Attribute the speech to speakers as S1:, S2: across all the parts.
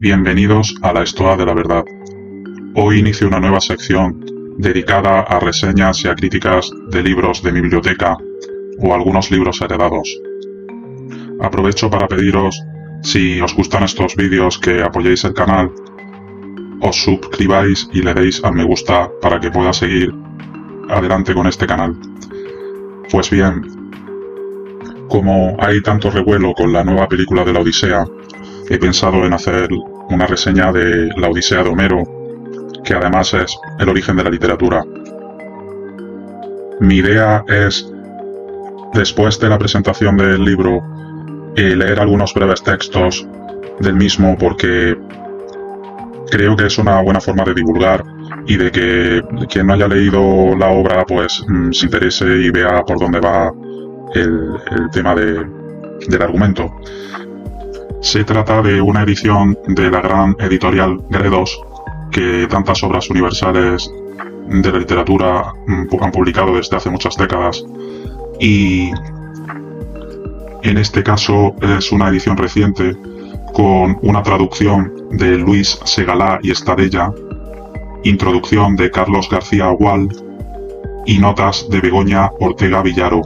S1: Bienvenidos a la Estoa de la Verdad. Hoy inicio una nueva sección dedicada a reseñas y a críticas de libros de mi biblioteca o algunos libros heredados. Aprovecho para pediros, si os gustan estos vídeos, que apoyéis el canal, os suscribáis y le deis al me gusta para que pueda seguir adelante con este canal. Pues bien, como hay tanto revuelo con la nueva película de la Odisea, he pensado en hacer una reseña de la Odisea de Homero, que además es el origen de la literatura. Mi idea es, después de la presentación del libro, leer algunos breves textos del mismo, porque creo que es una buena forma de divulgar y de que quien no haya leído la obra pues se interese y vea por dónde va el tema del argumento. Se trata de una edición de la gran editorial Gredos, que tantas obras universales de la literatura han publicado desde hace muchas décadas, y en este caso es una edición reciente con una traducción de Luis Segalá y Estadella, introducción de Carlos García Gual y notas de Begoña Ortega Villaro.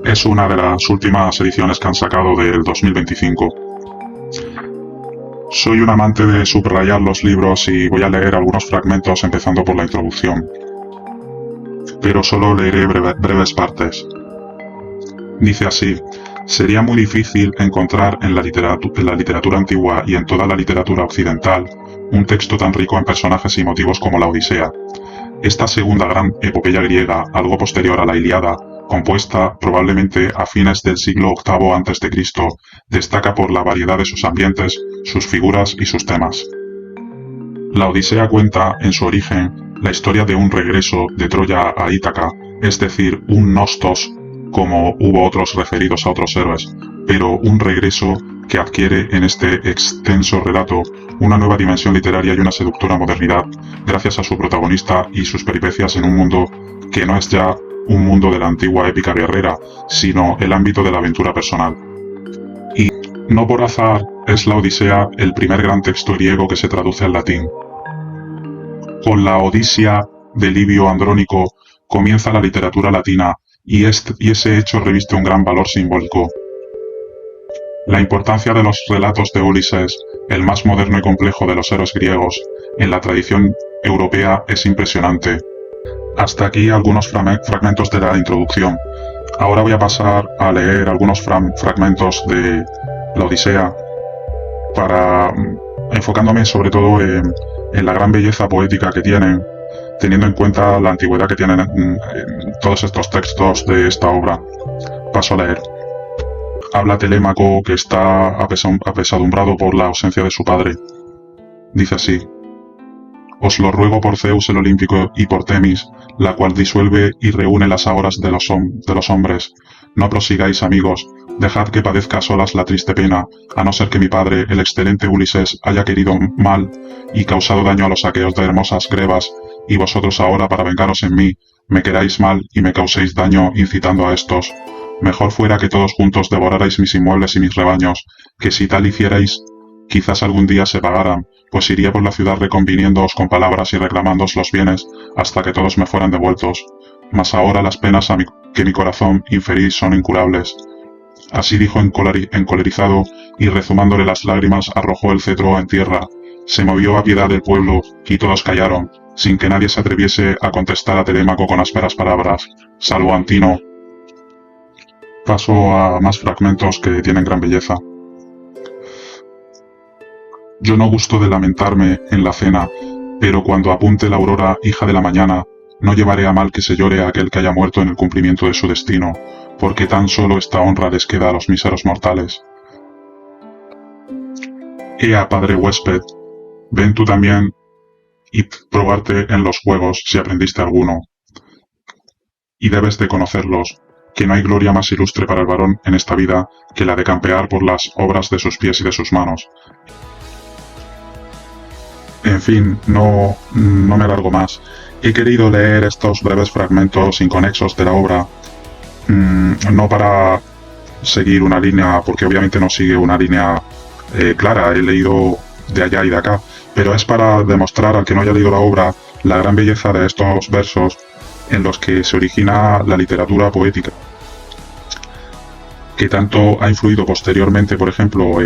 S1: Es una de las últimas ediciones que han sacado del 2025. Soy un amante de subrayar los libros y voy a leer algunos fragmentos empezando por la introducción, pero solo leeré breves partes. Dice así: sería muy difícil encontrar en la literatura antigua y en toda la literatura occidental un texto tan rico en personajes y motivos como la Odisea. Esta segunda gran epopeya griega, algo posterior a la Ilíada, compuesta probablemente a fines del siglo VIII a.C., destaca por la variedad de sus ambientes, sus figuras y sus temas. La Odisea cuenta, en su origen, la historia de un regreso de Troya a Ítaca, es decir, un nostos, como hubo otros referidos a otros héroes, pero un regreso que adquiere en este extenso relato una nueva dimensión literaria y una seductora modernidad, gracias a su protagonista y sus peripecias en un mundo que no es ya un mundo de la antigua épica guerrera, sino el ámbito de la aventura personal. Y no por azar es la Odisea el primer gran texto griego que se traduce al latín. Con la Odisea de Livio Andrónico comienza la literatura latina, y ese hecho reviste un gran valor simbólico. La importancia de los relatos de Ulises, el más moderno y complejo de los héroes griegos, en la tradición europea es impresionante. Hasta aquí algunos fragmentos de la introducción. Ahora voy a pasar a leer algunos fragmentos de la Odisea, enfocándome sobre todo en la gran belleza poética que tienen, teniendo en cuenta la antigüedad que tienen todos estos textos de esta obra. Paso a leer. Habla Telémaco, que está apesadumbrado por la ausencia de su padre. Dice así: os lo ruego por Zeus el Olímpico y por Temis, la cual disuelve y reúne las agoras de los hombres. No prosigáis, amigos, dejad que padezca a solas la triste pena, a no ser que mi padre, el excelente Ulises, haya querido mal y causado daño a los aqueos de hermosas grebas, y vosotros ahora, para vengaros en mí, me queráis mal y me causéis daño incitando a estos. Mejor fuera que todos juntos devorarais mis inmuebles y mis rebaños, que si tal hicierais, quizás algún día se pagaran, pues iría por la ciudad reconviniéndoos con palabras y reclamándoos los bienes hasta que todos me fueran devueltos. Mas ahora las penas que mi corazón inferís son incurables. Así dijo encolerizado, y rezumándole las lágrimas arrojó el cetro en tierra. Se movió a piedad del pueblo, y todos callaron, sin que nadie se atreviese a contestar a Telémaco con ásperas palabras, salvo Antino. Paso a más fragmentos que tienen gran belleza. Yo no gusto de lamentarme en la cena, pero cuando apunte la aurora, hija de la mañana, no llevaré a mal que se llore a aquel que haya muerto en el cumplimiento de su destino, porque tan solo esta honra les queda a los míseros mortales. Ea, padre huésped, ven tú también y probarte en los juegos si aprendiste alguno, y debes de conocerlos, que no hay gloria más ilustre para el varón en esta vida que la de campear por las obras de sus pies y de sus manos. En fin, no me alargo más. He querido leer estos breves fragmentos inconexos de la obra, no para seguir una línea, porque obviamente no sigue una línea clara. He leído de allá y de acá, pero es para demostrar al que no haya leído la obra la gran belleza de estos versos en los que se origina la literatura poética, que tanto ha influido posteriormente, por ejemplo,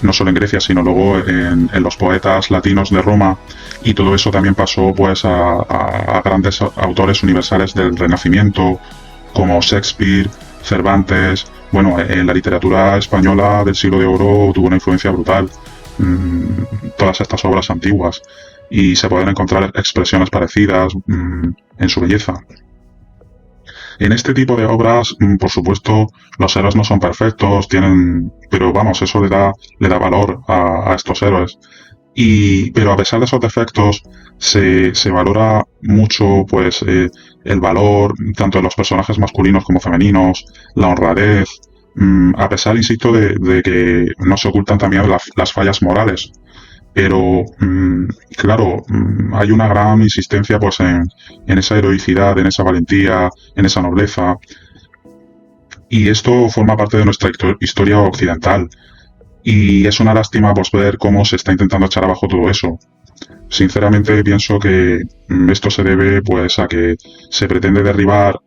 S1: no solo en Grecia, sino luego en los poetas latinos de Roma, y todo eso también pasó pues a grandes autores universales del Renacimiento, como Shakespeare, Cervantes. Bueno, en la literatura española del siglo de oro tuvo una influencia brutal, todas estas obras antiguas, y se pueden encontrar expresiones parecidas en su belleza. En este tipo de obras, por supuesto, los héroes no son perfectos, pero vamos, eso le da valor a estos héroes. Pero a pesar de esos defectos, se valora mucho, pues, el valor tanto de los personajes masculinos como femeninos, la honradez, a pesar, insisto, de que no se ocultan también las fallas morales. Pero, claro, hay una gran insistencia, pues, en esa heroicidad, en esa valentía, en esa nobleza. Y esto forma parte de nuestra historia occidental. Y es una lástima, pues, ver cómo se está intentando echar abajo todo eso. Sinceramente pienso que esto se debe, pues, a que se pretende derribar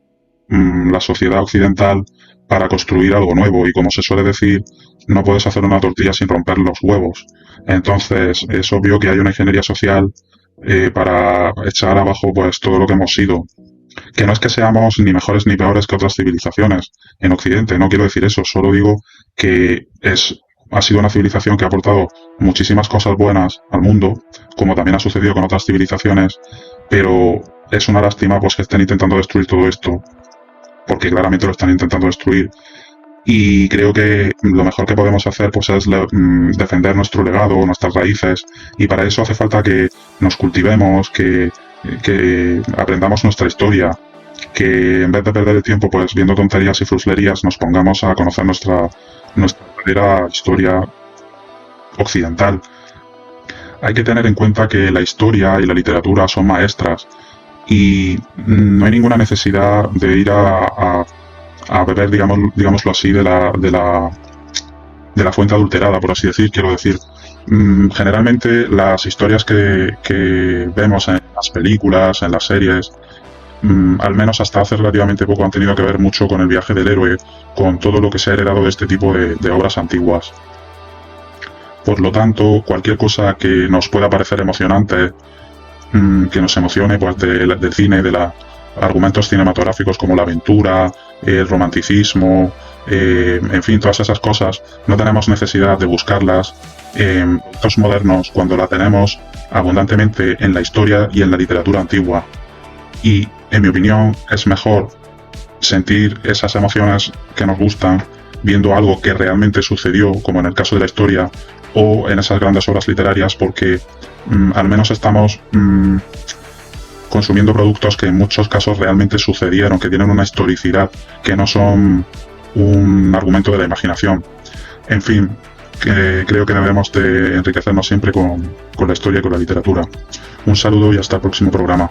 S1: la sociedad occidental para construir algo nuevo, y como se suele decir, no puedes hacer una tortilla sin romper los huevos. Entonces es obvio que hay una ingeniería social para echar abajo, pues, todo lo que hemos sido. Que no es que seamos ni mejores ni peores que otras civilizaciones en Occidente, no quiero decir eso, solo digo que ha sido una civilización que ha aportado muchísimas cosas buenas al mundo, como también ha sucedido con otras civilizaciones, pero es una lástima, pues, que estén intentando destruir todo esto, porque claramente lo están intentando destruir. Y creo que lo mejor que podemos hacer, pues, es defender nuestro legado, nuestras raíces, y para eso hace falta que nos cultivemos, que aprendamos nuestra historia, que en vez de perder el tiempo, pues, viendo tonterías y fruslerías, nos pongamos a conocer nuestra verdadera historia occidental. Hay que tener en cuenta que la historia y la literatura son maestras, y no hay ninguna necesidad de ir a beber, digámoslo así, de la fuente adulterada, por así decir. Quiero decir, generalmente las historias que vemos en las películas, en las series, al menos hasta hace relativamente poco, han tenido que ver mucho con el viaje del héroe, con todo lo que se ha heredado de este tipo de obras antiguas. Por lo tanto, cualquier cosa que nos pueda parecer emocionante, que nos emocione, pues, del cine, de los argumentos cinematográficos como la aventura, el romanticismo, en fin, todas esas cosas, no tenemos necesidad de buscarlas en productos modernos cuando la tenemos abundantemente en la historia y en la literatura antigua. Y, en mi opinión, es mejor sentir esas emociones que nos gustan viendo algo que realmente sucedió, como en el caso de la historia, o en esas grandes obras literarias, porque al menos estamos consumiendo productos que en muchos casos realmente sucedieron, que tienen una historicidad, que no son un argumento de la imaginación. En fin, que creo que debemos de enriquecernos siempre con la historia y con la literatura. Un saludo y hasta el próximo programa.